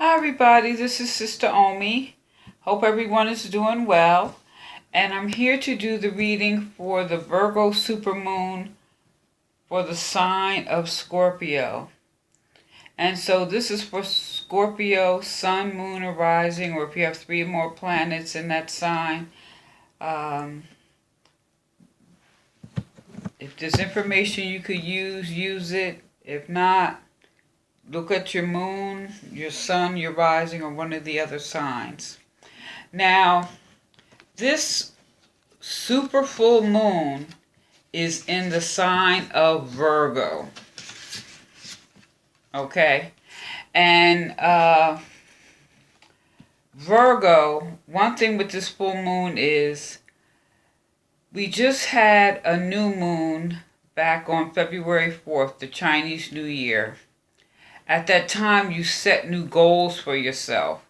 Hi everybody, this is Sister Omi. Hope everyone is doing well. And I'm here to do the reading for the Virgo supermoon for the sign of Scorpio. And so this is for Scorpio, sun, moon, or rising, or if you have 3 more planets in that sign. If there's information you could use it. If not, look at your moon, your sun, your rising, or one of the other signs. Now, this super full moon is in the sign of Virgo. Okay? And Virgo, one thing with this full moon is we just had a new moon back on February 4th, the Chinese New Year. At that time, you set new goals for yourself.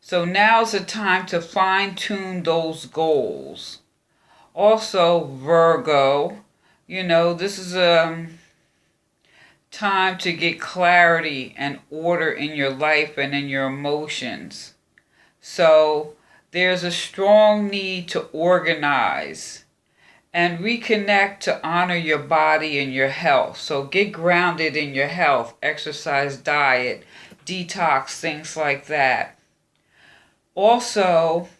So now's the time to fine-tune those goals. Also, Virgo, this is a time to get clarity and order in your life and in your emotions. So there's a strong need to organize and reconnect to honor your body and your health. So get grounded in your health, exercise, diet, detox, things like that. Also,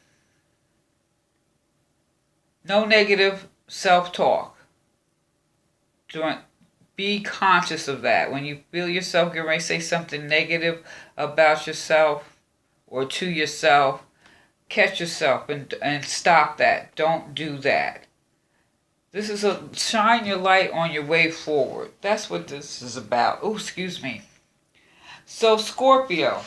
no negative self-talk. Be conscious of that. When you feel yourself getting ready to say something negative about yourself or to yourself, catch yourself and stop that. Don't do that. This is a shine your light on your way forward. That's what this is about. Oh, excuse me. So, Scorpio,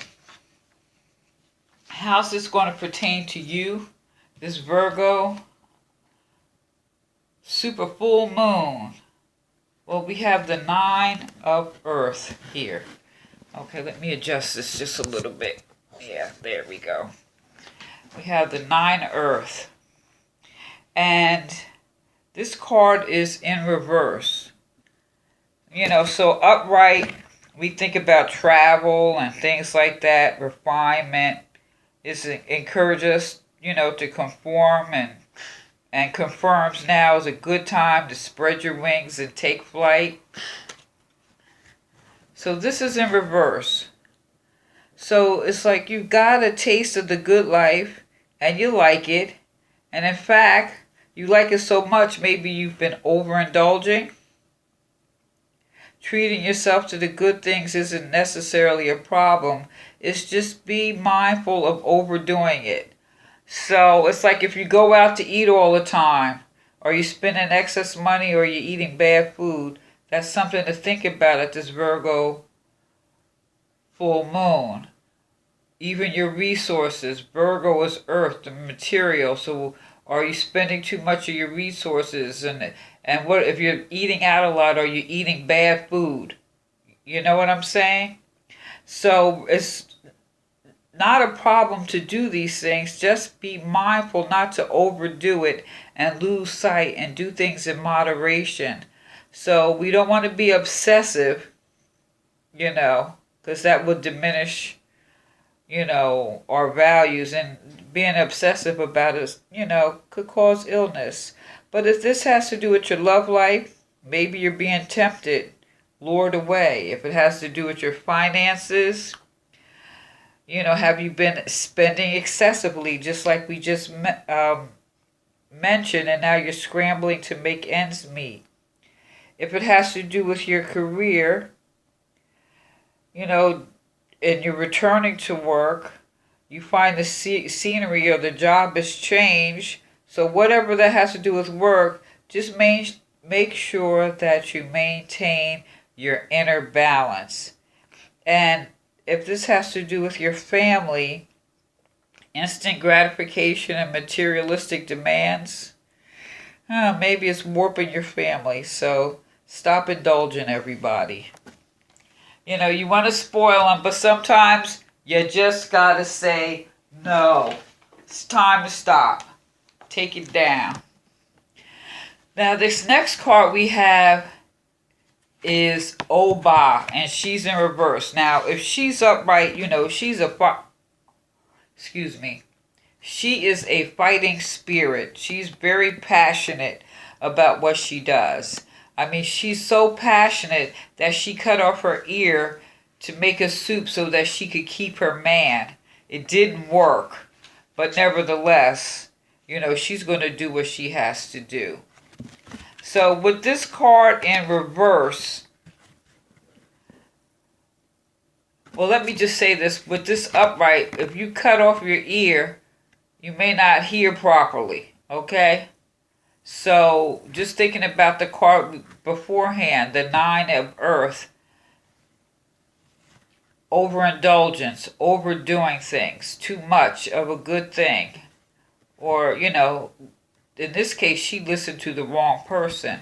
how's this going to pertain to you? This Virgo super full moon. Well, we have the 9 of Earth here. Okay, let me adjust this just a little bit. Yeah, there we go. We have the 9 of Earth. And this card is in reverse. So upright, we think about travel and things like that, refinement. It encourages us, to conform and confirms now is a good time to spread your wings and take flight. So this is in reverse. So it's like you've got a taste of the good life and you like it. And in fact, you like it so much, maybe you've been overindulging. Treating yourself to the good things isn't necessarily a problem. It's just be mindful of overdoing it. So it's like if you go out to eat all the time, or you're spending excess money, or you're eating bad food, that's something to think about at this Virgo full moon. Even your resources. Virgo is earth, the material. So are you spending too much of your resources? And what if you're eating out a lot? Are you eating bad food? You know what I'm saying? So it's not a problem to do these things. Just be mindful not to overdo it and lose sight and do things in moderation. So we don't want to be obsessive, because that would diminish, our values. And being obsessive about it, could cause illness. But if this has to do with your love life, maybe you're being tempted, lured away. If it has to do with your finances, have you been spending excessively, just like we just mentioned, and now you're scrambling to make ends meet? If it has to do with your career, and you're returning to work, you find the scenery or the job has changed. So whatever that has to do with work, just make sure that you maintain your inner balance. And if this has to do with your family, instant gratification and materialistic demands, maybe it's warping your family. So stop indulging everybody. You want to spoil them, but sometimes you just got to say, no, it's time to stop. Take it down. Now, this next card we have is Oba, and she's in reverse. Now, if she's upright, she's excuse me. She is a fighting spirit. She's very passionate about what she does. I mean, she's so passionate that she cut off her ear to make a soup so that she could keep her man. It didn't work, but nevertheless, she's going to do what she has to do. So with this card in reverse, well, let me just say this. With this upright, if you cut off your ear, you may not hear properly, okay? So just thinking about the card beforehand, the 9 of Earth, overindulgence, overdoing things, too much of a good thing. Or, in this case, she listened to the wrong person,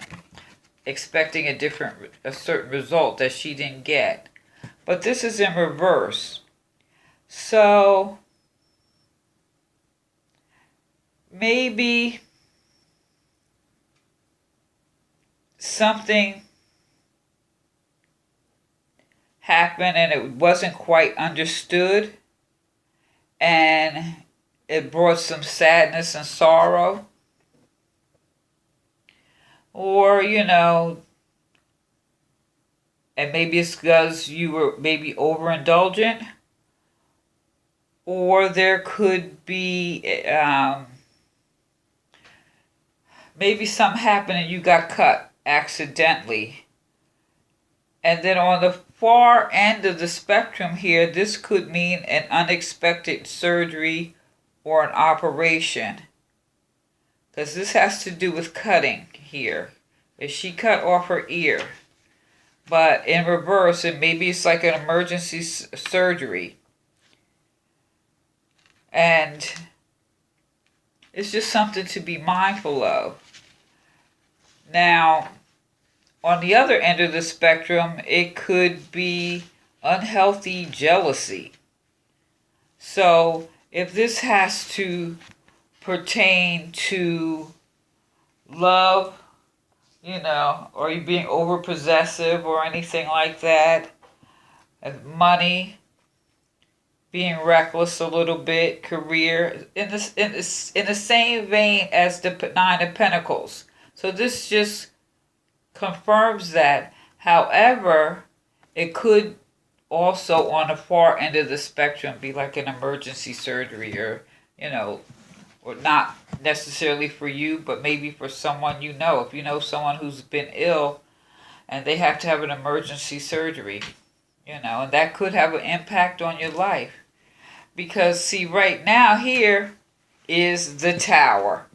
expecting a certain result that she didn't get. But this is in reverse. So maybe something happened and it wasn't quite understood, and it brought some sadness and sorrow. Or, and maybe it's because you were maybe overindulgent. Or there could be maybe something happened and you got cut accidentally. And then on the far end of the spectrum here, this could mean an unexpected surgery or an operation. Because this has to do with cutting here. If she cut off her ear. But in reverse, and maybe it's like an emergency surgery. And it's just something to be mindful of. Now, on the other end of the spectrum, it could be unhealthy jealousy. So if this has to pertain to love, or you being overpossessive or anything like that, money, being reckless a little bit, career, in the same vein as the 9 of Pentacles. So this just confirms that. However, it could also on the far end of the spectrum be like an emergency surgery, or or not necessarily for you, but maybe for someone you know. If you know someone who's been ill and they have to have an emergency surgery, and that could have an impact on your life. Because, see, right now here is the Tower.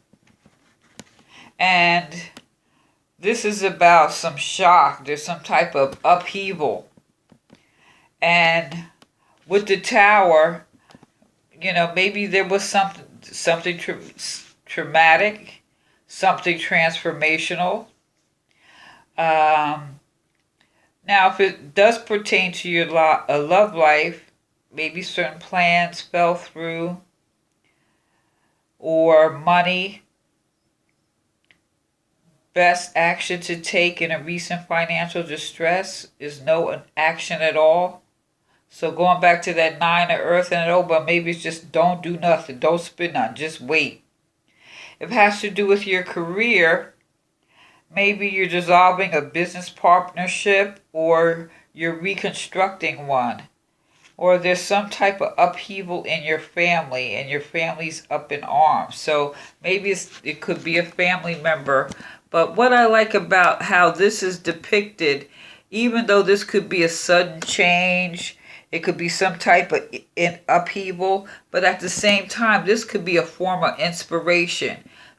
And this is about some shock. There's some type of upheaval. And with the Tower, maybe there was something traumatic, something transformational. Now, if it does pertain to your love life, maybe certain plans fell through, or money, best action to take in a recent financial distress is no action at all. So going back to that 9 of Earth and but maybe it's just don't do nothing, don't spend nothing, just wait. If it has to do with your career, maybe you're dissolving a business partnership, or you're reconstructing one. Or there's some type of upheaval in your family, and your family's up in arms. So maybe it could be a family member. But what I like about how this is depicted, even though this could be a sudden change, it could be some type of upheaval, but at the same time, this could be a form of inspiration.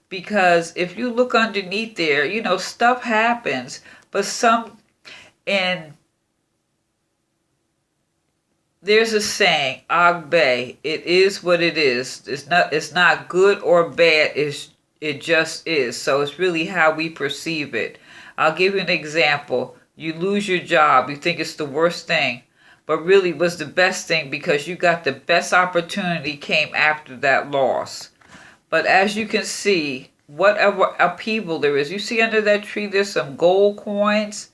Because if you look underneath there, stuff happens, but there's a saying, Agbe, it is what it is. It's not good or bad, it just is. So it's really how we perceive it. I'll give you an example. You lose your job, you think it's the worst thing, but really it was the best thing because you got the best opportunity came after that loss. But as you can see, whatever upheaval there is, you see under that tree there's some gold coins.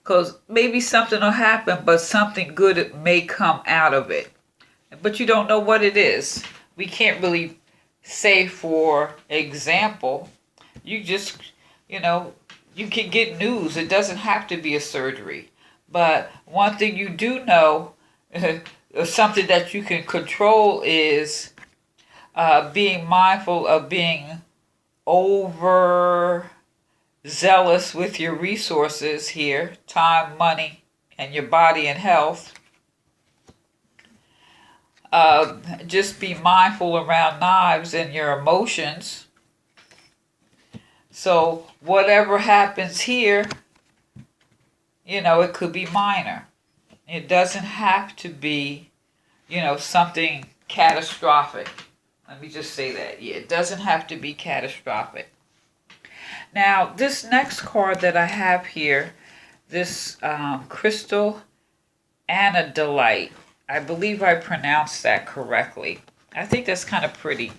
Because maybe something will happen, but something good may come out of it. But you don't know what it is. We can't really say, for example, you just, you know, you can get news. It doesn't have to be a surgery. But one thing you do know, something that you can control, is being mindful of being over zealous with your resources here, time, money, and your body and health. Just be mindful around knives and your emotions. So whatever happens here, it could be minor. It doesn't have to be, something catastrophic. Let me just say that. Yeah, it doesn't have to be catastrophic. Now, this next card that I have here, this crystal anodolite. I believe I pronounced that correctly. I think that's kind of pretty.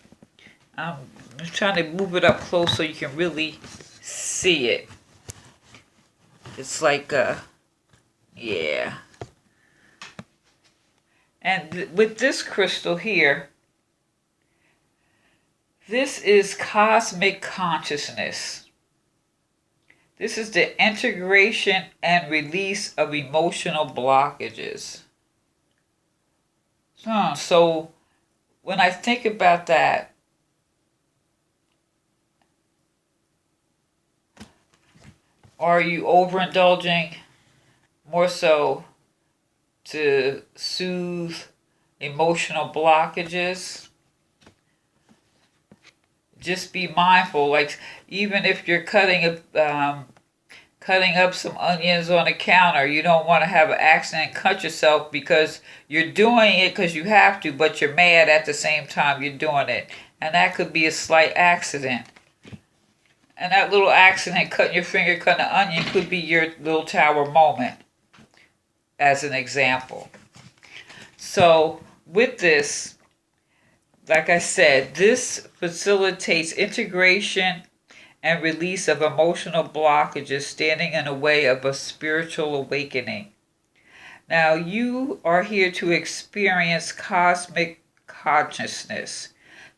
I'm trying to move it up close so you can really see it. It's like, yeah. And with this crystal here, this is cosmic consciousness. This is the integration and release of emotional blockages. So when I think about that, are you overindulging more so to soothe emotional blockages? Just be mindful, like even if you're cutting up some onions on the counter, you don't want to have an accident and cut yourself because you're doing it because you have to, but you're mad at the same time you're doing it. And that could be a slight accident. And that little accident, cutting your finger, cutting an onion, could be your little tower moment, as an example. So with this, like I said, this facilitates integration and release of emotional blockages standing in the way of a spiritual awakening. Now, you are here to experience cosmic consciousness,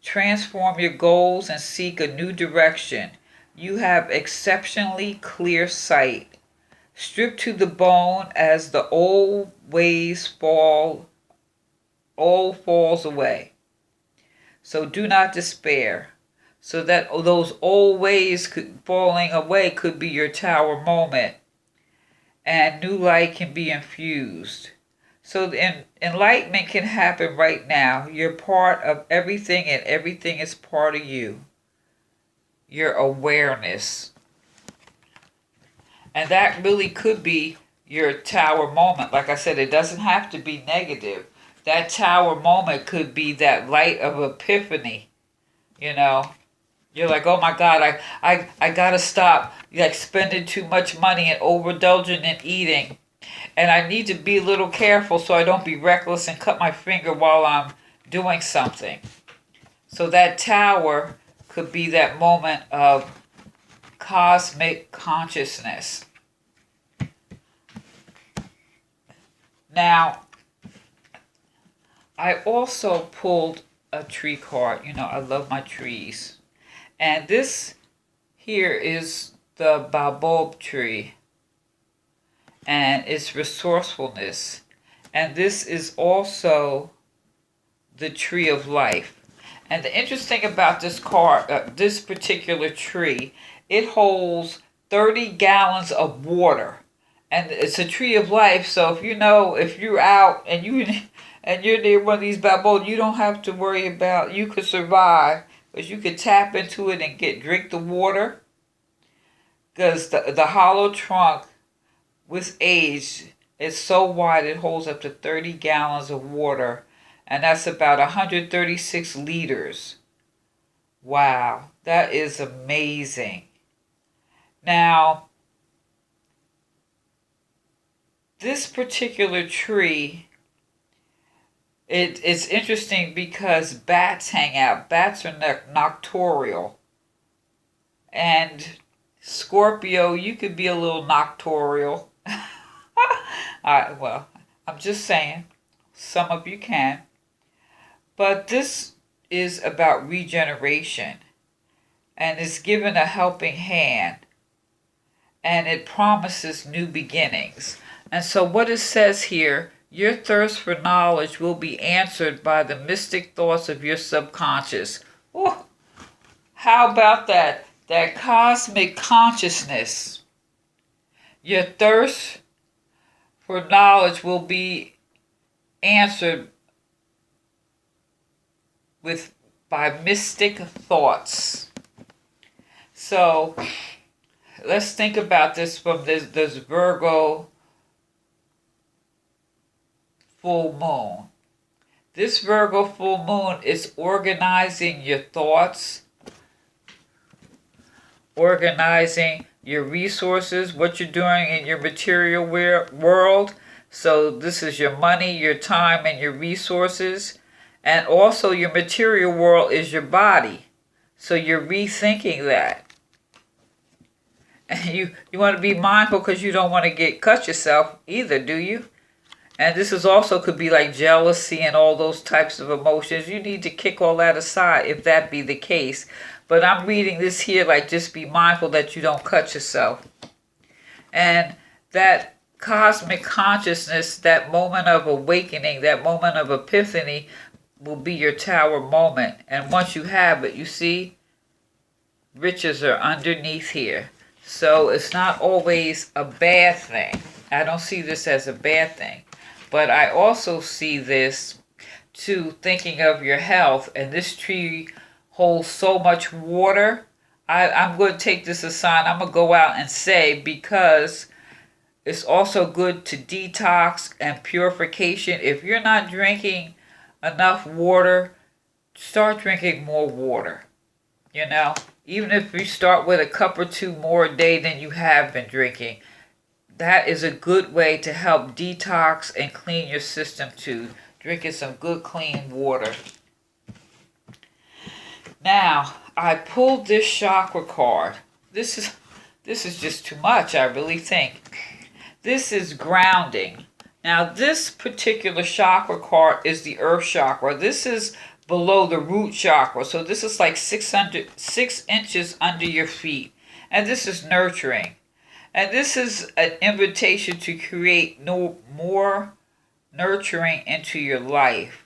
transform your goals, and seek a new direction. You have exceptionally clear sight, stripped to the bone as the old ways falls away. So do not despair. So that those old ways falling away could be your tower moment. And new light can be infused. So the enlightenment can happen right now. You're part of everything and everything is part of you. Your awareness. And that really could be your tower moment. Like I said, it doesn't have to be negative. That tower moment could be that light of epiphany. You're like, oh my God, I gotta stop spending too much money and overindulging in eating. And I need to be a little careful so I don't be reckless and cut my finger while I'm doing something. So that tower could be that moment of cosmic consciousness. Now, I also pulled a tree card. I love my trees. And this here is the baobab tree. And its resourcefulness. And this is also the tree of life. And the interesting about this card, this particular tree, it holds 30 gallons of water. And it's a tree of life, so if you're out and you're near one of these baobabs, you don't have to worry about, you could survive, because you could tap into it and drink the water. Because the hollow trunk with age is so wide it holds up to 30 gallons of water, and that's about 136 liters. Wow, that is amazing. Now, this particular tree, it's interesting because bats hang out. Bats are nocturnal. And Scorpio, you could be a little nocturnal. Well, I'm just saying, some of you can. But this is about regeneration and is given a helping hand and it promises new beginnings. And so, what it says here, your thirst for knowledge will be answered by the mystic thoughts of your subconscious. Oh, how about that? That cosmic consciousness. Your thirst for knowledge will be answered by mystic thoughts. So let's think about this from this Virgo full moon. This Virgo full moon is organizing your thoughts, organizing your resources, what you're doing in your material world. So this is your money, your time, and your resources. And also your material world is your body. So you're rethinking that. And you want to be mindful because you don't want to cut yourself either, do you? And this is also could be like jealousy and all those types of emotions. You need to kick all that aside if that be the case. But I'm reading this here like just be mindful that you don't cut yourself. And that cosmic consciousness, that moment of awakening, that moment of epiphany will be your tower moment. And once you have it, you see, riches are underneath here. So it's not always a bad thing. I don't see this as a bad thing. But I also see this to thinking of your health. And this tree holds so much water. I'm going to take this as a sign. I'm going to go out and say, because it's also good to detox and purification. If you're not drinking enough water, start drinking more water. You know, even if you start with a cup or two more a day than you have been drinking, that is a good way to help detox and clean your system too. Drinking some good clean water. Now, I pulled this chakra card. This is just too much, I really think. This is grounding. Now, this particular chakra card is the earth chakra. This is below the root chakra. So this is like 6 inches under your feet. And this is nurturing. And this is an invitation to create more nurturing into your life.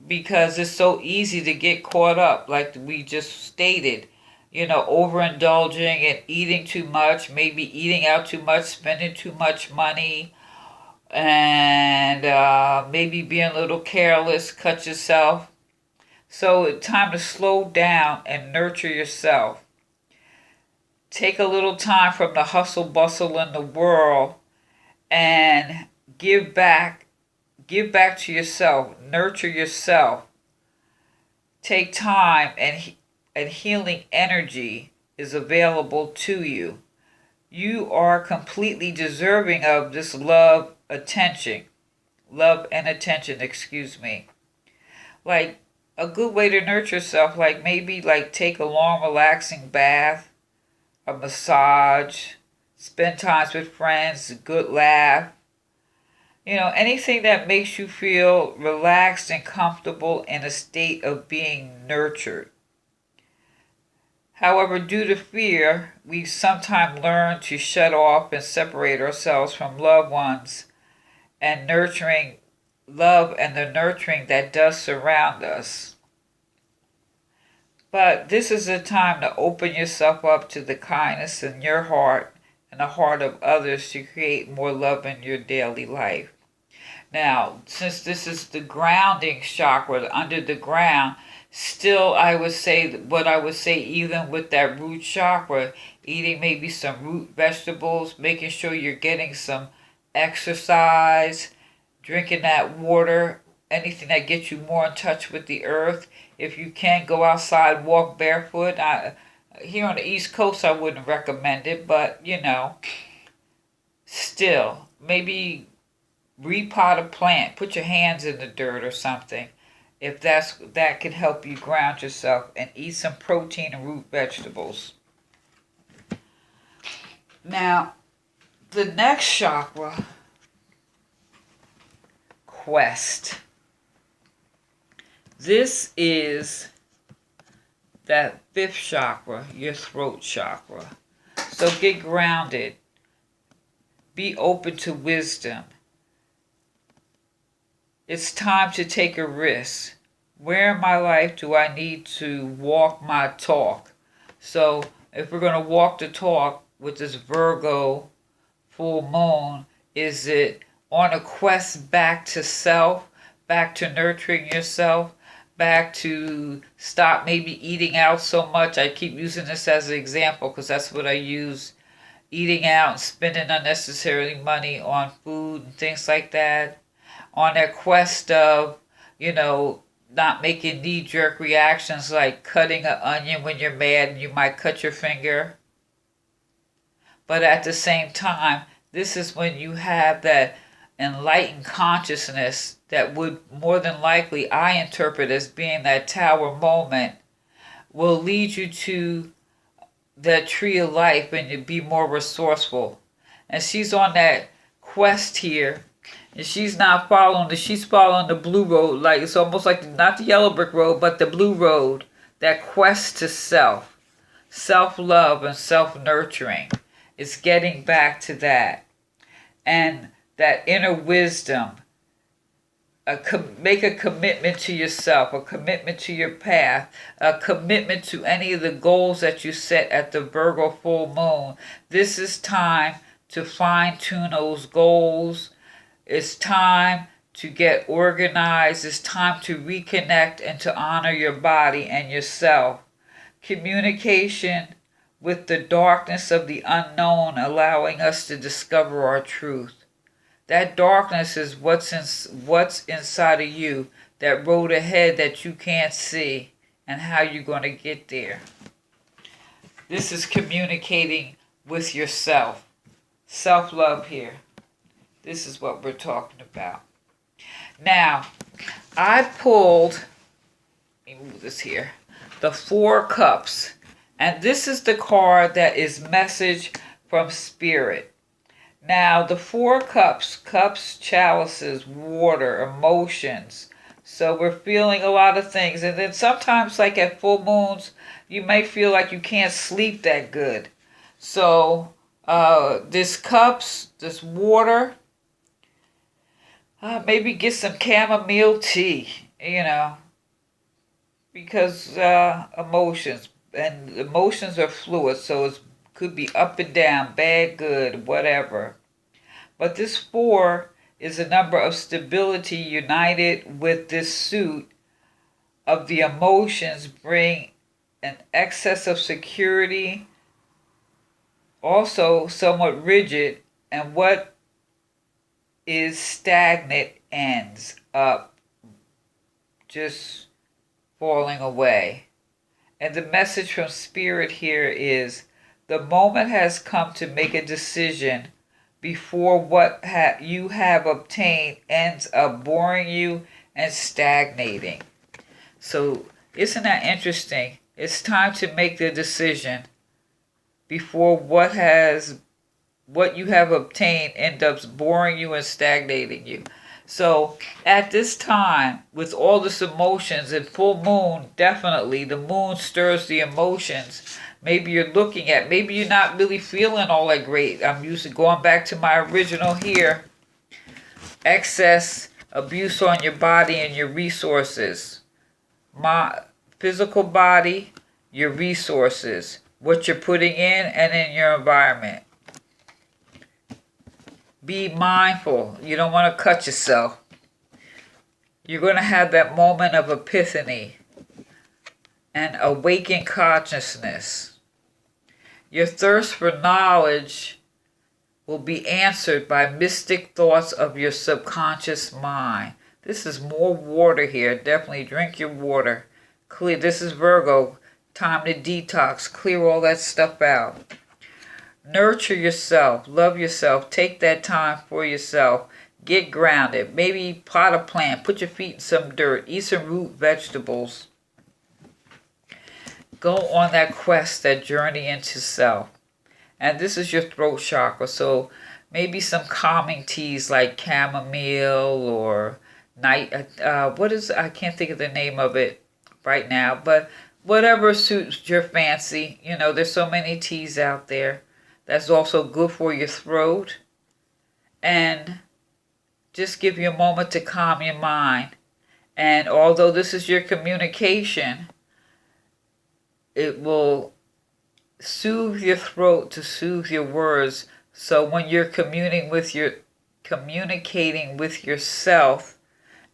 Because it's so easy to get caught up, like we just stated. You know, overindulging and eating too much, maybe eating out too much, spending too much money, and maybe being a little careless, cut yourself. So it's time to slow down and nurture yourself. Take a little time from the hustle bustle in the world and give back to yourself, nurture yourself. Take time and healing energy is available to you. You are completely deserving of this love and attention, excuse me. Like a good way to nurture yourself, like maybe like take a long relaxing bath, a massage, spend time with friends, a good laugh. You know, anything that makes you feel relaxed and comfortable in a state of being nurtured. However, due to fear, we sometimes learn to shut off and separate ourselves from loved ones and nurturing love and the nurturing that does surround us. But this is a time to open yourself up to the kindness in your heart and the heart of others to create more love in your daily life. Now, since this is the grounding chakra under the ground, still I would say what I would say even with that root chakra, eating maybe some root vegetables, making sure you're getting some exercise, drinking that water, anything that gets you more in touch with the earth. If you can go outside, walk barefoot. Here on the East Coast, I wouldn't recommend it, but you know, still, maybe repot a plant, put your hands in the dirt or something. If that can help you ground yourself, and eat some protein and root vegetables. Now, the next chakra quest. This is that fifth chakra, your throat chakra. So get grounded. Be open to wisdom. It's time to take a risk. Where in my life do I need to walk my talk? So if we're going to walk the talk with this Virgo full moon, is it on a quest back to self, back to nurturing yourself, back to stop maybe eating out so much? I keep using this as an example because that's what I use. Eating out and spending unnecessarily money on food and things like that. On that quest of, not making knee-jerk reactions like cutting an onion when you're mad and you might cut your finger. But at the same time, this is when you have that enlightened consciousness that would more than likely, I interpret as being that tower moment, will lead you to the tree of life and you be more resourceful. And she's on that quest here. And she's not following she's following the blue road. Like it's almost like not the yellow brick road, but the blue road. That quest to self. Self-love and self-nurturing. It's getting back to that. And that inner wisdom. Make a commitment to yourself, a commitment to your path, a commitment to any of the goals that you set at the Virgo full moon. This is time to fine-tune those goals. It's time to get organized. It's time to reconnect and to honor your body and yourself. Communication with the darkness of the unknown, allowing us to discover our truth. That darkness is what's inside of you, that road ahead that you can't see, and how you're going to get there. This is communicating with yourself. Self-love here. This is what we're talking about. Now, I pulled, let me move this here, the Four Cups. And this is the card that is message from Spirit. Now, the Four Cups, cups, chalices, water, emotions. So we're feeling a lot of things. And then sometimes, like at full moons, you may feel like you can't sleep that good. So this cups, this water, maybe get some chamomile tea, because emotions. And emotions are fluid, so it could be up and down, bad, good, whatever. But this 4 is a number of stability united with this suit of the emotions bring an excess of security, also somewhat rigid, and what is stagnant ends up just falling away. And the message from Spirit here is the moment has come to make a decision before what you have obtained ends up boring you and stagnating. So isn't that interesting? It's time to make the decision before what you have obtained ends up boring you and stagnating you. So at this time, with all this emotions and full moon, definitely the moon stirs the emotions. Maybe you're maybe you're not really feeling all that great. I'm going back to my original here. Excess abuse on your body and your resources. My physical body, your resources, what you're putting in and in your environment. Be mindful. You don't want to cut yourself. You're going to have that moment of epiphany and awakened consciousness. Your thirst for knowledge will be answered by mystic thoughts of your subconscious mind. This is more water here. Definitely drink your water. Clear. This is Virgo. Time to detox. Clear all that stuff out. Nurture yourself. Love yourself. Take that time for yourself. Get grounded. Maybe plot a plant. Put your feet in some dirt. Eat some root vegetables. Go on that quest, that journey into self. And this is your throat chakra. So maybe some calming teas like chamomile or night. What is, I can't think of the name of it right now, but whatever suits your fancy. You know, there's so many teas out there. That's also good for your throat. And just give you a moment to calm your mind. And although this is your communication, it will soothe your throat to soothe your words. So when you're communicating with yourself,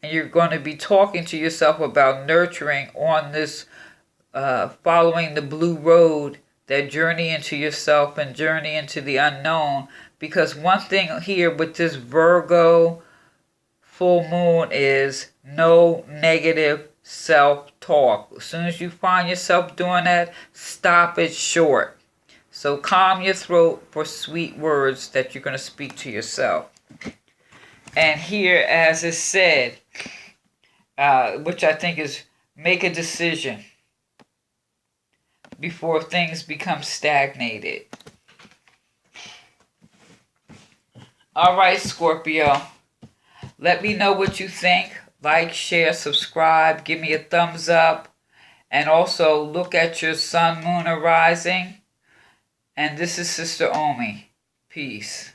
and you're going to be talking to yourself about nurturing on this, following the blue road, that journey into yourself and journey into the unknown. Because one thing here with this Virgo full moon is no negative self-talk. As soon as you find yourself doing that, stop it short. So calm your throat for sweet words that you're going to speak to yourself. And here, as it said, which I think is make a decision before things become stagnated. All right, Scorpio. Let me know what you think. Like, share, subscribe, give me a thumbs up. And also look at your sun, moon, or rising. And this is Sister Omi. Peace.